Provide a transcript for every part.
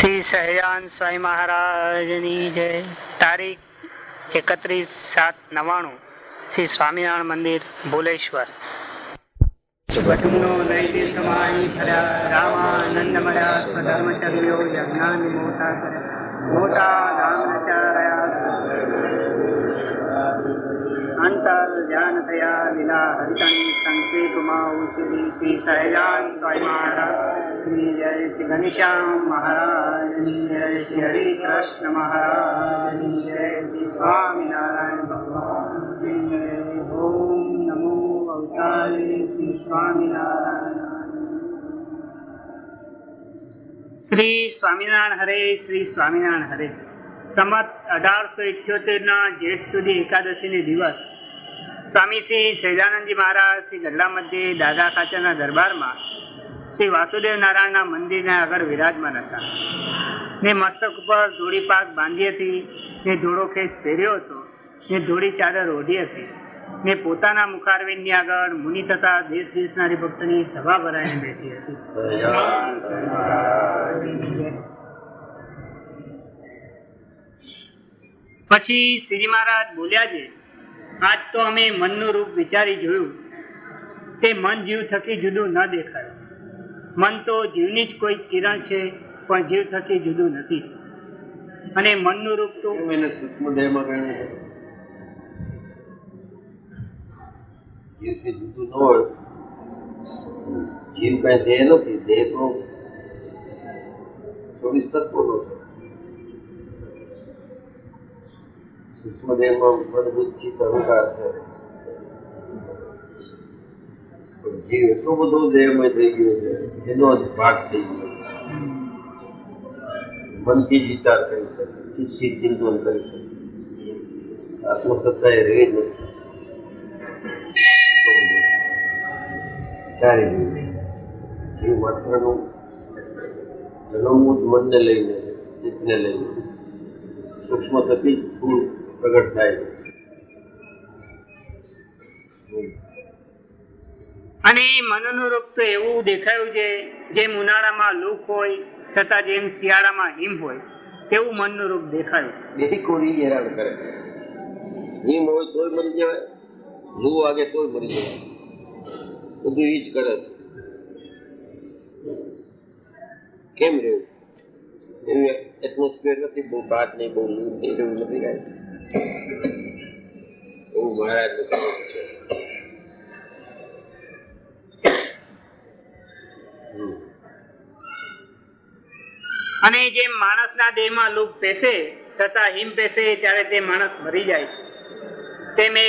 શ્રી સહજાન સ્વામી મહારાજની જય. તારીખ 31/7/99. શ્રી સ્વામિનારાયણ મંદિર ભુલેશ્વર. રામાનંદ મળ્યા સ્વધર્મચર્યો યજ્ઞાની મોટા કર્યા મોટા ધામચાર્યા અંતર ધ્યાન થયા લીલા હરિતની સંક્ષેપમાં ઉછરી. શ્રી સહજાન સ્વામી મહારાજની જય. શ્રી ઘનશ્યામ મહારાજની જય. શ્રી હરિકૃષ્ણ મહારાજની જય. શ્રી સ્વામિનારાયણ ભગવાનની જય. ઓમ નમો અવતારે શ્રી સ્વામિનારાયણ. શ્રી સ્વામિનારાયણ હરે. શ્રી સ્વામિનારાયણ હરે. સંમત 1878 જેઠ સુધી એકાદશીને દિવસ સ્વામી શ્રી સહજાનંદજી મહારાજ શ્રી ગઢડા મધ્યે દાદા ખાચરના દરબારમાં શ્રી વાસુદેવ નારાયણના મંદિરના આગળ વિરાજમાન હતા ને મસ્તક ઉપર ધોળી પાક બાંધી હતી ને ધોળો ખેસ પહેર્યો હતો ને ધોળી ચાદર ઓઢી હતી ને પોતાના મુખારવિંદની આગળ મુનિ તથા દેશ દેશના હરિભક્તની સભા ભરાઈને બેઠી હતી. પછી શ્રીજી મહારાજ બોલ્યા છે, આજ તો અમે મનનું રૂપ વિચારી જોયું. તે મન જીવ થકી જુદું ન દેખાયું. મન તો જીવની જ કોઈ કિરણ છે, પણ જીવ થકી જુદું નથી. અને મનનું રૂપ તો સૂક્ષ્મ દેહમાં ગણ્યું છે. જીવથી જુદું ન હોય. જીવ કઈ દેહ નથી. દેહ તો 24 તત્વોનો છે. સૂક્ષ્મ દેહમાં મન ચિત્ત અહંકાર છે. પણ જીવ એટલો બધો દેહમય થઈ ગયો છે, એનો જ ભાગ થઈ ગયો. મનથી જ વિચાર કરી શકે, ચિત્તથી ચિંતન કરી શકે. આત્મસત્તા એ રહી જ નથી. ચારી જીવ માત્રનું જન્મવું જ મનને લઈને, ચિત્તને લઈને. સૂક્ષ્મ થકી સ્થૂળ પ્રગટ થાય છે. અને મનનું રૂપ તો એવું દેખાયું છે, જેમ ઉનાળામાં લૂક હોય તથા જેમ શિયાળામાં હિમ હોય તેવું મનનું રૂપ દેખાયું. બે કોરી હેરાન કરે. હિમ હોય તોય મરી જવાય, લૂ વાગે તોય મરી જવાય. બધું એ જ કરે છે. કેમ રહેવું? એવી એટમોસ્ફિયર નથી. બહુ બાદ નહીં, બહુ લૂ નહીં, એવું નથી રહે. એવું મહારાજનું સ્વરૂપ છે. અને જેમ માણસના દેહમાં લૂક પેસે તથા હિમ પેસે ત્યારે તે માણસ મરી જાય છે, તેમ એ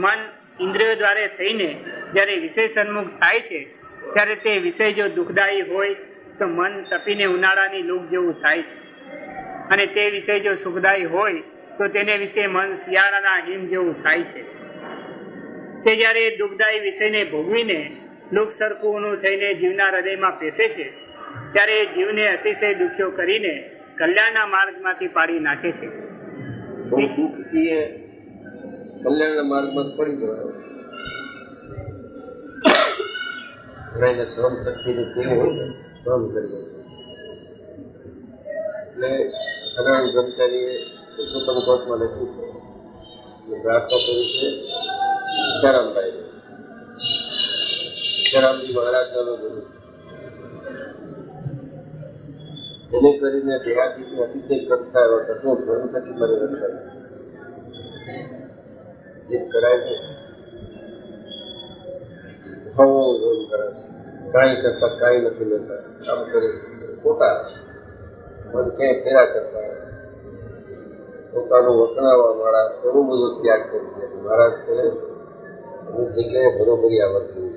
મન ઇન્દ્રિયો દ્વારા થઈને જ્યારે વિષય સન્મુખ થાય છે ત્યારે તે વિષય જો દુઃખદાયી હોય તો મન તપીને ઉનાળાની લૂક જેવું થાય છે. અને તે વિષય જો સુખદાયી હોય તો તેને વિશે મન શિયાળાના હિમ જેવું થાય છે. તે જ્યારે દુઃખદાયી વિષયને ભોગવીને લૂક સરખું થઈને જીવના હૃદયમાં પેસે છે ત્યારે જીવને અતિશય દુખ્યો કરીને કલ્યાણના માર્ગમાંથી પાડી નાખે છે. બહુ દુઃખ એ કલ્યાણના માર્ગમાં પડી જવાય. એને સહન શક્તિની ટેવ હોય ને, સહન કરી દે. એટલે અનામ બ્રહ્મચારીએ પુરુષોત્તમ કોર્ટમાં લખ્યું છે, પ્રાર્થના કરી છે ઈચ્છારામભાઈ. ઈચ્છારામજી મહારાજના ગુરુ, એને કરીને દેહાતીને અતિશય કરતા એવા તત્વો ધર્મ થકી મારી રક્ષા જે કરાય છે. કરે કાંઈ કરતા કાંઈ નથી લેતા, કામ કરે ખોટા મન ક્યાંય ફેરા કરતા પોતાનું વખણાવવા વાળા ઘણું બધું ત્યાગ કરી છે. મહારાજ કરે અમુક જગ્યાએ બરોબરી આવડતી,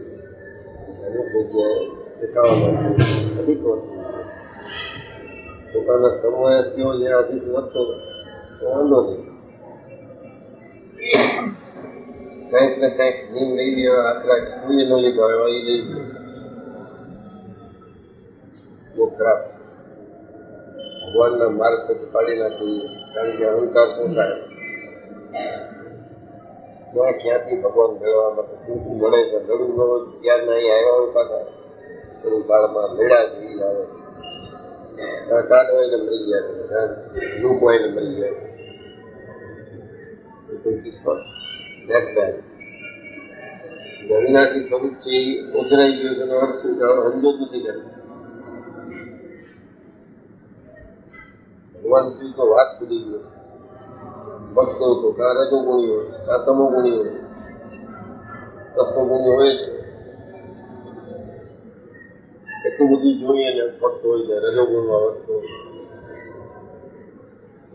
અમુક જગ્યાએ શીખાવા મળતી, અધિક વધતું. પોતાના સમવયસીઓ જે અધિક વધતો તો વાંધો નહીં. કંઈક ને કંઈક નિયમ લઈ લેવા, આટલા કોઈ ન લીધો એવા એ લઈ લે. બહુ ખરાબ. ભગવાનના માર્ગ પછી પાડી નાખી. કારણ કે અહંકાર શું થાય? ક્યાંથી ભગવાન મેળવવા માટે શું શું મળે છે? લડું મળો ત્યારના અહીં આવ્યા હોય પાછા એની બાળમાં મેળા જેવી આવે. ટાટ હોય ને મરી ગયા, લૂપ હોય ને મરી ગયા. એ કોઈ કિસ્મત અવિનાશી સ્વરૂપ છે એ ઓછરાઈ ગયું તેનો અર્થ શું સમજો જ નથી કરતો. ભગવાન શ્રી તો વાત ભૂલી ગયો. ભક્તો હતો કાં રજોગુણી હોય કાં તમોગુણી હોય. સત્વગુણી હોય છે એટલું બધું જોઈએ ને ભક્ત હોય છે રજોગુણમાં વધતો હોય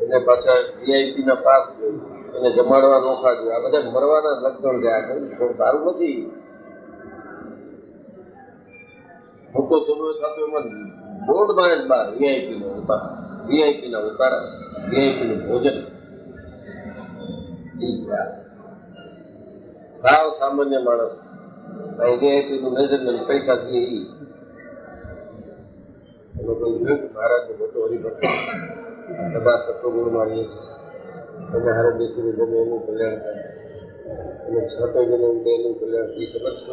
એને પાછા વીઆઈપી ના પાસ હોય એને જમાડવા નોખા જોઈએ. આ બધા મરવાના લક્ષણ છે. આ કઈ સારું નથી. મોટો સમય થતો એમાં બોર્ડ મારે જ બહાર વીઆઈપી નો ઉતારા, વીઆઈપી ના ઉતારા, વીઆઈપી નું ભોજન. સાવ સામાન્ય માણસ વીઆઈપી નું મેજરમેન્ટ પૈસા દે એ મહારાજનો મોટો હરિભક્ત સદા સત્વગુણ મારીએ તમે હારે બેસીને જમે એનું કલ્યાણ થાય અને છતો જને ઉડે એનું કલ્યાણ થઈ. ખબર છે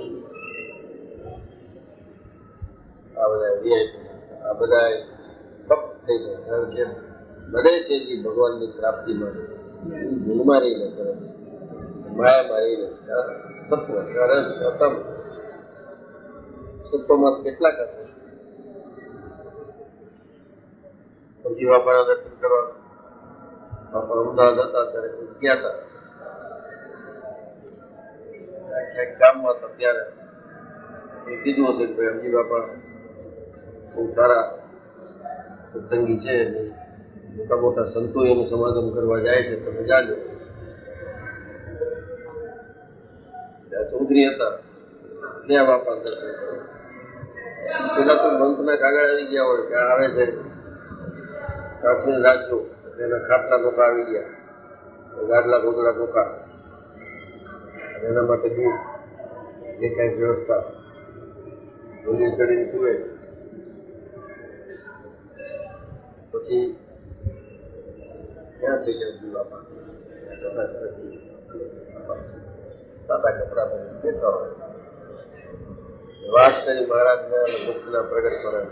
આ બધા વીઆઈપી આ બધા ભક્ત થઈ જાય. કારણ કે બને છે જે ભગવાનની પ્રાપ્તિ માટે ગુણમાં રહીને કરે છે, માયામાં રહીને. સત્વ કારણ પ્રથમ સત્વમાં કેટલાક હશે. પછી બાપાના દર્શન કરવા બાપા અમદાવાદ હતા ત્યારે ગયા હતા ક્યાંક ગામમાં હતા ત્યારે કીધું હશે કે ભાઈ અમજી બાપા બહુ સારા સત્સંગી છે, મોટા મોટા સંતો એનું સમાગમ કરવા જાય છે, તમે જાજો. ચૌધરી હતા ત્યાં બાપા દર્શન કરવા. પેલા તો મંથના કાગળ આવી ગયા હોય કે આવે છે કાચની રાખજો એના ખાટલા નોકા આવી ગયા, ગાડલા ગોદડા નોકા, એના માટે દૂધ એ કાંઈક વ્યવસ્થા મંદિર ચડીને સુવે. પછી ક્યાં છે કે બાપા સાદા કપડા બેઠા હોય. વાત કરી મહારાજના અને મુક્તના પ્રગટ મહારાજ.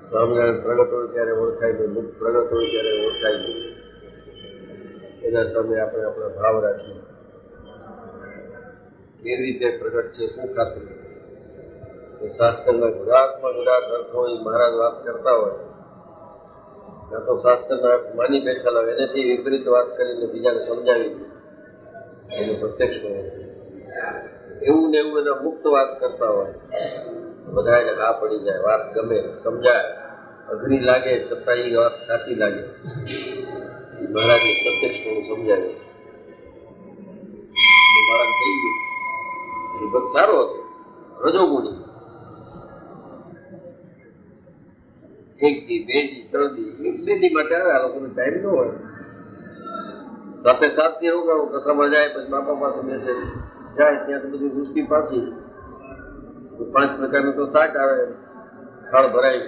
સ્વામિનારાયણ પ્રગટ હોય ત્યારે ઓળખાય નહીં, મુક્ત પ્રગટ હોય ત્યારે ઓળખાય નહીં. એના સામે આપણે આપણા ભાવ રાખીએ. કેવી રીતે પ્રગટ છે, શું ખાતરી? શાસ્ત્રના ગુડાર્થમાં ગુડાર્થ અર્થ હોય મહારાજ વાત કરતા હોય, ત્યાં તો શાસ્ત્રના અર્થ માની બેઠેલા હોય, એનાથી વિપરીત વાત કરીને બીજાને સમજાવી દે એનું પ્રત્યક્ષ હોય. એવું ને એવું એના મુક્ત વાત કરતા હોય, બધા એને હા પડી જાય, વાત ગમે, સમજાય, અઘરી લાગે છતાં એ વાત સાચી લાગે. મહારાજને પ્રત્યક્ષ થોડું સમજાવે. મહારાજ થઈ ગયું. ભક્ત સારો હતો, રજોગુણી. એક દી, બે દી, ત્રણ દી, એક બે દી માટે આવે. આ લોકોનો ટાઈમ ન હોય. સાથે સાત થી રોકાણો, કથામાં જાય, પછી બાપા પાસે બેસે જાય. ત્યાં તો બધી સૃષ્ટિ પાછી 5 પ્રકારનું તો શાક આવે, થાળ ભરાય,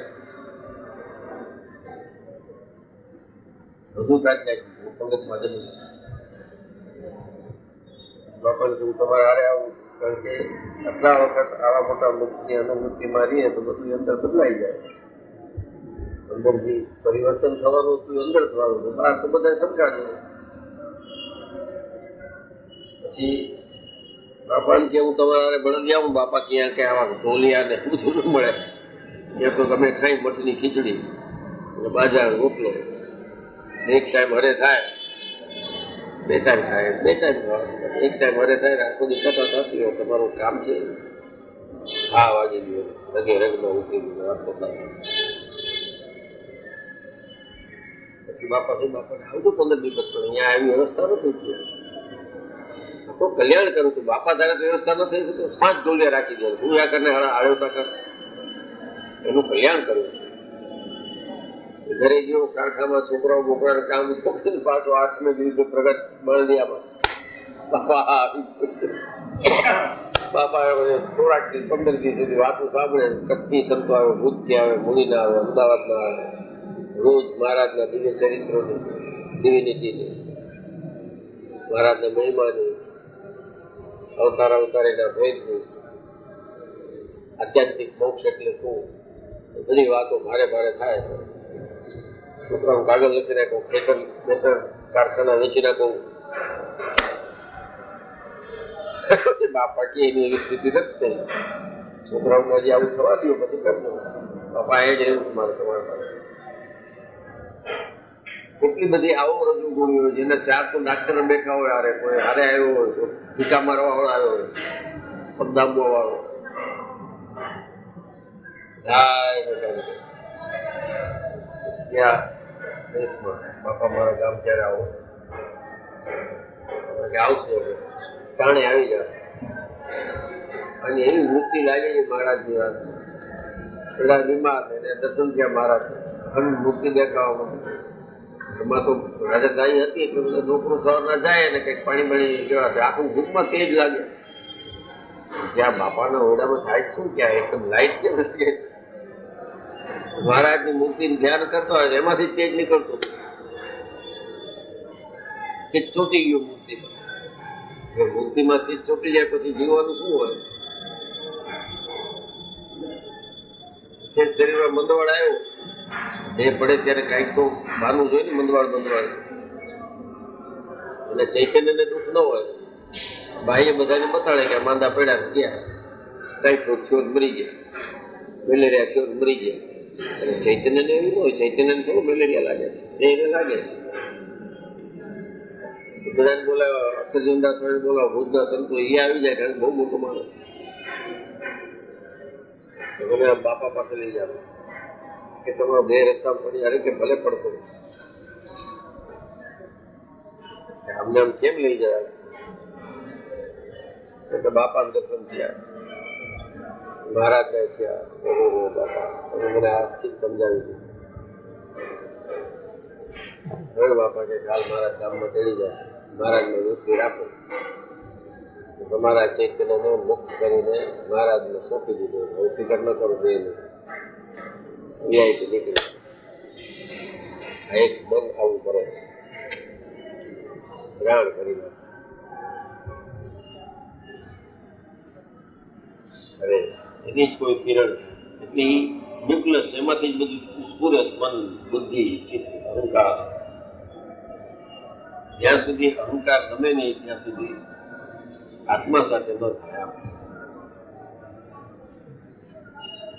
બધું કાઢી નાખ્યું. પંગતમાં જમીશ બાપાને કહ્યું તમારે હારે આવું, કારણ કે આટલા વખત આવા મોટા મુક્તિ અનુમુક્તિમાં રહીએ તો બધું અંદર બદલાઈ જાય. અંદરથી પરિવર્તન થવાનું હતું, અંદર થવાનું, બહાર તો બધા સરકાર છે. પછી બાપાને કે હું તમારે બળદી આવું, બાપા ક્યાં કે આવા ઢોલિયા ને બધું ન મળે. એ તો તમે ખાઈ મઠની ખીચડી અને બાજા રોટલો, એક ટાઈમ હરે થાય, 2 ટાઈમ ખાય, 2 ટાઈમ ખાવા, એક ટાઈમ હરે થાય ને આખો દી કથા થતી હોય. તમારું કામ છે હા વાગી ગયો, રગે રગમાં ઉતરી ગયો, વાત તો થાય. પછી બાપા શું બાપાને આવતું 15 દિવસ, પણ અહીંયા આવી વ્યવસ્થા નથી ત્યાં તો કલ્યાણ કરું છું. બાપા ધારે તો વ્યવસ્થા ન થઈ શકે, 5 ઢોલિયા રાખી દે, હું આ કરીને આળવતા કર, એનું કલ્યાણ કરું. ઘરે ગયો, કારખામાં છોકરાઓ બોકરાને કામ સોંપીને પાછો 8મે દિવસે પ્રગટ બળદિયામાં બાપા આવી છે. બાપા થોડાક 15 દિવસ સુધી વાતો સાંભળે. કચ્છની સંતો આવે, ભૂતથી આવે, મુનિના આવે, અમદાવાદના આવે, રોજ મહારાજના દિવ્ય ચરિત્રોની, ડિવિનિટીની, મહારાજના મહિમાની, અવતારેના ભેદની, આધ્યાત્મિક મોક્ષ એટલે શું, બધી વાતો ભારે ભારે થાય. છોકરાઓ કાગળ લખી નાખું, ખેતર કારખાના વેચી નાખું. બાપા કે એની એવી સ્થિતિ નથી થઈ. છોકરાઓને હજી આવું થવા દો, પછી કરજો. બાપા એ જ રહેવું તમારે તમારા પાસે. કેટલી બધી આવો રજૂ ગોળી હોય જેના 4 તો ડાક્ટર બેઠા હોય, હારે કોઈ હારે આવ્યો હોય, તો ટીકા મારવા વાળો આવ્યો હોય, પગદાબવા વાળો. બાપા મારા ગામ ક્યારે આવો? આવશે ટાણે આવી જાય. અને એવી વૃત્તિ લાગે છે મહારાજની વાત. પેલા બીમાર એને દર્શન થયા મહારાજ, અને મૂર્તિ દેખાવામાં. એમાં તો રાજાશાહી હતી એટલે બધા છોકરો સવારના જાય ને કંઈક પાણી પાણી કેવા આખું ભૂખમાં તેજ લાગે. જ્યાં બાપાના ઓરડામાં થાય શું ક્યાં એકદમ લાઈટ કેમ નથી? મહારાજની મૂર્તિનું ધ્યાન કરતો હોય એમાંથી તેજ નીકળતું. ચિત્ત છૂટી ગયું મૂર્તિમાં. મૂર્તિમાં ચિત્ત છૂટી જાય પછી જીવવાનું શું હોય? શરીરમાં મંદવાડ આવ્યો, દેહ પડે ત્યારે કાંઈક તો માનવું જોઈએ ને. મંદવાડ એટલે ચૈતન્યને દુઃખ ન હોય. ભાઈએ બધાને બતાડે કે માંદા પડ્યા ગયા, ટાઈફોઈડ થયો મરી ગયા, મેલેરિયા થયો મરી ગયા. અને ચૈતન્યને એવું ન હોય. ચૈતન્યને થોડું મેલેરિયા લાગે છે, એને લાગે છે. બધાને બોલાવ્યા, અક્ષરજનદાસ બોલાવો, ભુજના સંતો એ આવી જાય, કારણ કે બહુ મોટો માણસ. તમે બાપા પાસે લઈ જાવ કે તમારો બે રસ્તા પડી, અરે કે ભલે પડતો, આમને આમ કેમ લઈ જાય? તો બાપા દર્શન થયા, મહારાજ ને થયા. બાપા તમે મને આજથી સમજાવી દીધું. હવે બાપા કે કાલ મારા ગામમાં તેડી જાય, મહારાજને વૃત્તિ રાખો. તમારા ચૈતન્યને મુક્ત કરીને મહારાજને સોંપી દીધો. હવે ફિકર ન કરો જોઈએ. વીઆઈપી નીકળી. આ એક મન આવું કરે છે, રાણ કરી નાખે. અરે એની જ કોઈ કિરણ એટલી ન્યુક્લિયસ, એમાંથી જ બધું સ્ફુરત મન, બુદ્ધિ, ચિત્ત, અહંકાર. જ્યાં સુધી અહંકાર ગમે નહીં ત્યાં સુધી આત્મા સાથે ન થાય.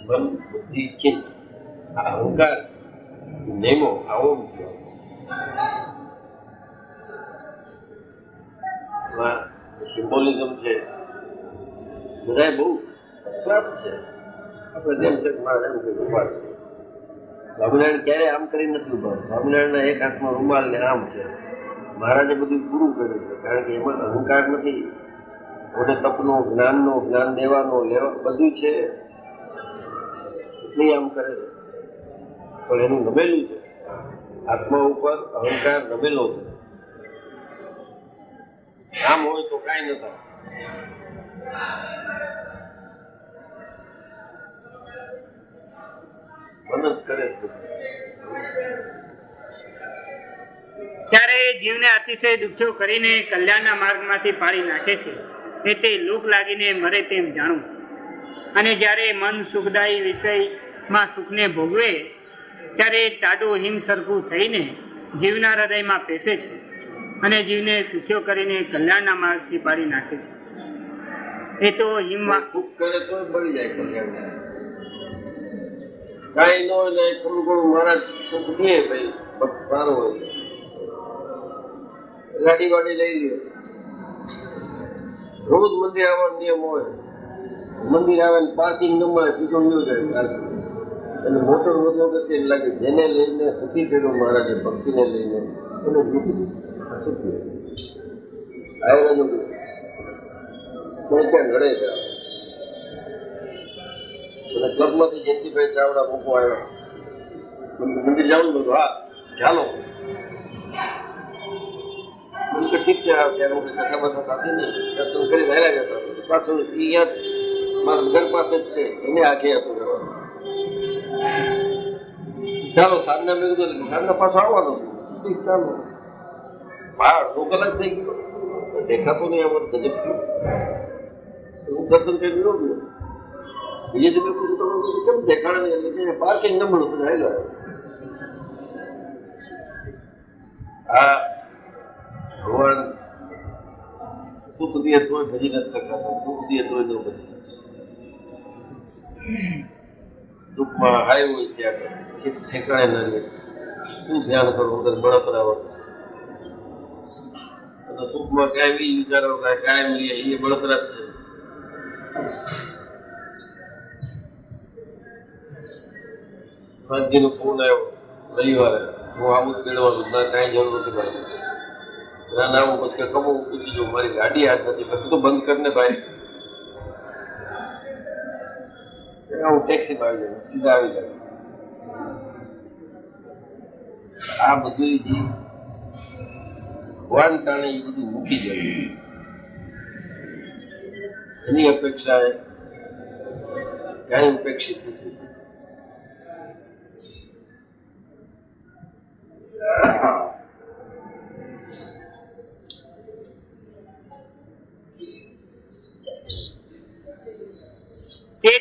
મન, બુદ્ધિ, ચિત્ત, આ અહંકાર નેમો આવો નથી. સિમ્બોલિઝમ છે બધા બહુ ફર્સ્ટ ક્લાસ છે. આપણે જેમ છે મારા એમ કે ઉભા છે. સ્વામિનારાયણ ક્યારે આમ કરી નથી ઉભા. સ્વામિનારાયણના એક હાથમાં રૂમાલ ને આમ છે. મહારાજે બધું પૂરું કર્યું છે, કારણ કે એમાં અહંકાર નથી. મોટે તપનો, જ્ઞાનનો, જ્ઞાન દેવાનો, લેવા બધું છે. એટલે આમ કરે છે. પણ એનું નમેલું છે. આત્મા ઉપર અહંકાર નમેલો છે. આમ હોય તો કાંઈ ન થાય. મન જ કરે છે. ત્યારે જીવને અતિશય દુખ્યો કરીને કલ્યાણના માર્ગમાંથી પાડી નાખે છે. એટલે લૂક લાગીને મરે તેમ જાણવું. અને જ્યારે મન સુખદાયી વિષયમાં સુખને ભોગવે ત્યારે ટાઢું હિમ સરખું થઈને જીવના હૃદયમાં પેસે છે અને જીવને સુખ્યો કરીને કલ્યાણના માર્ગથી પાડી નાખે છે. એ તો હિમમાં સુખ કરે તો બળી જાય કલ્યાણ. કાંઈ ન હોય ને થોડું ઘણું મહારાજ સુખ દે ભાઈ, સારું હોય. ગાડી વાડી લઈ લે, રોજ મંદિર આવવાનો નિયમ હોય. મંદિર આવે ને પાર્કિંગ ન મળે, સીધો ન જાય. અને મોટર વધુ વખતે લાગે જેને લઈને સુખી કર્યું મહારાજે, ભક્તિને લઈને એને સુખી આવ્યો કોઈ ક્યાં ઘડે છે. અને ક્લબમાંથી જયંતિભાઈ ચાવડા મૂકવા આવ્યા. મંદિર જવાનું બધું, હા ચાલો. ઠીક છે, ત્યારે હું કથા બથા થતી નહીં, દર્શન કરી વહેલા જતા. પાછું અહીંયા મારા ઘર પાસે જ છે, એને આખે હતું રહેવાનું. ચાલો સાંજના મેં કીધું સાંજના પાછો આવવાનો છું. ઠીક ચાલો. અડધો કલાક થઈ ગયો, દેખાતો નહીં. અમારે ગજબ થયું. હું દર્શન કરી રહ્યો છું. બીજે તમે પૂછો તો કેમ દેખાડે નહીં એટલે કે પાર્કિંગ ન મળે તો હાલો આ ભગવાન સુખ દે તોય ભજી નથી શકાતો, દુઃખ દે તોય ન ભજી દુઃખમાં હાય હોય ત્યાં ઠેકાણે ન રહે, શું ધ્યાન કરો વગર બળતરા વગર, અને સુખમાં કાંઈ બી વિચારો કાંઈ મળીએ એ બળતરા જ છે. ફાંસીનો ફોન આવ્યો રવિવારે, હું આવું જ મેળવાનું ના કાંઈ જરૂર નથી મારી ના આવું પછી કમું પૂછી જો મારી ગાડી હાથ નથી મેં કીધું બંધ કરીને ભાઈ, હું ટેક્સીમાં આવી જાઉં સીધા આવી જાય. આ બધું જે ભગવાન કારણે એ બધું મૂકી જાય એની અપેક્ષાએ કાંઈ ઉપેક્ષિત નથી.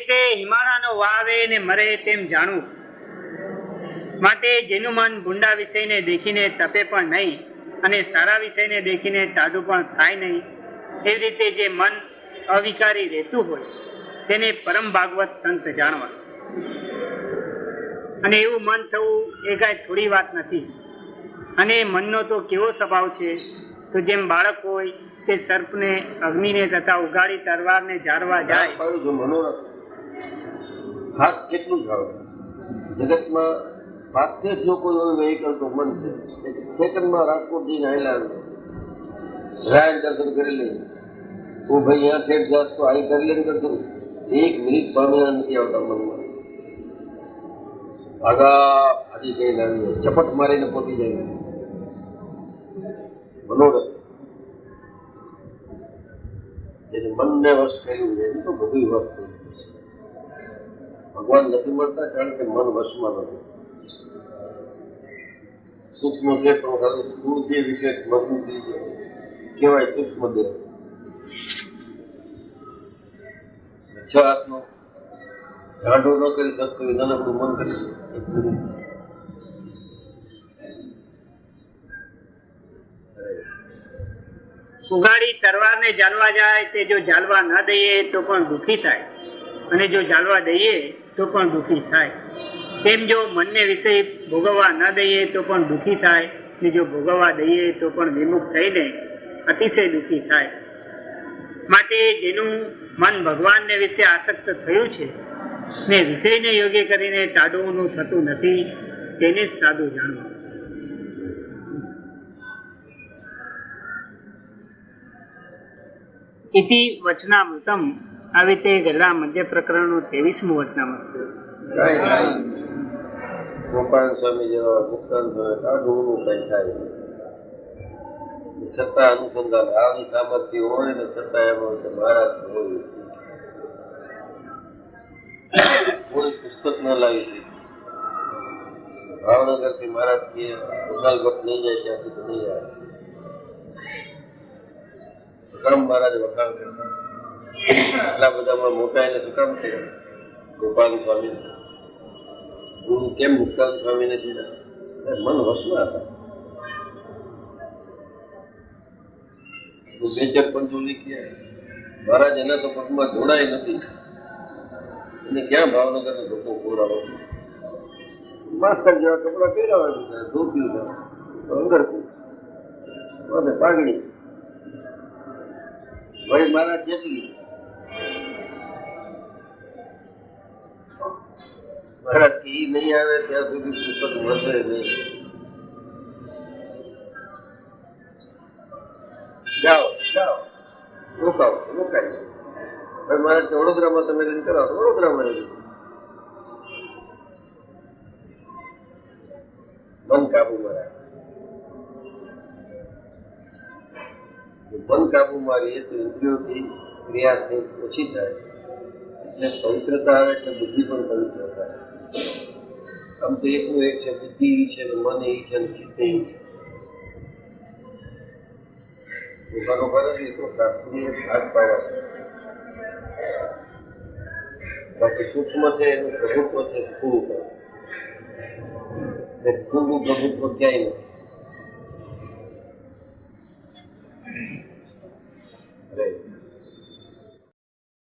તે હિમાળાનો વાવે ને મરે તેમ જાણવું. માટે જેનું મન ભૂંડા વિષયને દેખીને તપે પણ નહીં અને સારા વિષયને દેખીને ટાઢું પણ થાય નહીં, એવી રીતે જે મન અવિકારી રહેતું હોય તેને પરમ ભાગવત સંત જાણવા. અને એવું મન થવું એ કાંઈ થોડી વાત નથી. અને મનનો તો કેવો સ્વભાવ છે, તો જેમ બાળક હોય તે સર્પને અગ્નિને તથા ઉગાડી તરવારને જાળવા જાય. મનોરથ ફાસ્ટ કેટલું જાણો જગતમાં ફાસ્ટેસ્ટ જો કોઈ હોય વેહિકલ તો મન છે. સેકન્ડમાં રાજકોટ જઈને આવેલા રાયણ દર્શન કરી લઈએ, હું ભાઈ અહીંયા ઠેઠ જાસ તો અહીં કરી લઈને દર્શન 1 મિનિટ સ્વામિનારાયણ નથી આવતા મનમાં. આગા આજી જઈને આવીએ ચપટ મારીને પહોંચી જાય. મનોરથ જેને મનને વશ કર્યું છે તો બધું વશ થયું. ભગવાન નથી મળતા કારણ કે મન વશમાં નથી. સૂક્ષ્મ છે પણ સ્થૂળ છે વિશેષ મજબૂતી છે કહેવાય સૂક્ષ્મ દેહ. 6 હાથનો ગાંડો ન કરી શકતો એ નાનકડું મન કરી ઉગાડી તરવારને જાળવા જાય તે જો જાળવા ન દઈએ તો પણ દુઃખી થાય, અને જો જાળવા દઈએ તો પણ દુઃખી થાય. તેમ જો મનને વિષય ભોગવવા ન દઈએ તો પણ દુઃખી થાય, ને જો ભોગવવા દઈએ તો પણ વિમુખ થઈને અતિશય દુઃખી થાય. માટે જેનું મન ભગવાનને વિશે આસક્ત થયું છે ને વિષયને યોગ્ય કરીને ટાળવું થતું નથી, તેને જ સાદું જાણવું. ઇતિ વચનામૃતમ. આવી રીતે ગરડા મધ્ય પ્રકરણનું 23મું વચનામૃત. ગોપાલ સ્વામી જેવા મુક્તાન ટાઢું કઈ થાય છતાં અનુસંધાન આવી સામર્થ્ય હોય ને છતાં એમ હોય કે મહારાજ હોય કોઈ પુસ્તક ન લાવી છે. ભાવનગર થી મહારાજ કે કુશાલ ભટ્ટ નહીં જાય ત્યાં સુધી નહીં આવે. સુકામ મહારાજ વખાણ કરતા એટલા બધામાં મોટા એને સુકામ થયા. ગોપાલ સ્વામી ગુરુ કેમ મુક્તાન સ્વામીને દીધા? મન વશમાં હતા. બેચર પંચોલી કે મહારાજ એના તો પગમાં જોડાય નથી, એને ક્યાં ભાવનગરનો ધોકો ખોરાવો. માસ્તર જેવા કપડા પહેર્યા હોય, ધોતી અંદર માથે પાઘડી વળી મહારાજ જેટલી મહારાજ કે ઈ નહીં આવે ત્યાં સુધી પુસ્તક વધે નહીં. જાઓ જાઓ રોકાવો રોકાય. હવે મહારાજ કે વડોદરામાં તમે રીન કરાવો તો વડોદરામાં રહી. મન કાબુમાં રાખે. મન કાબુમાં રહીએ તો ઇન્દ્રિયોથી ક્રિયાશીલ ઓછી થાય, એટલે પવિત્રતા આવે એટલે બુદ્ધિ પણ પવિત્ર થાય. આમ તો એકનું એક છે, બુદ્ધિ છે ને મન એ છે ને ચિત્ત એ છે. બરોબર જ એ તો શાસ્ત્રીય ભાગ પાડ્યા છે. બાકી સૂક્ષ્મ છે એનું પ્રભુત્વ છે સ્થૂળ ઉપર, એટલે સ્થૂળનું પ્રભુત્વ ક્યાંય નથી.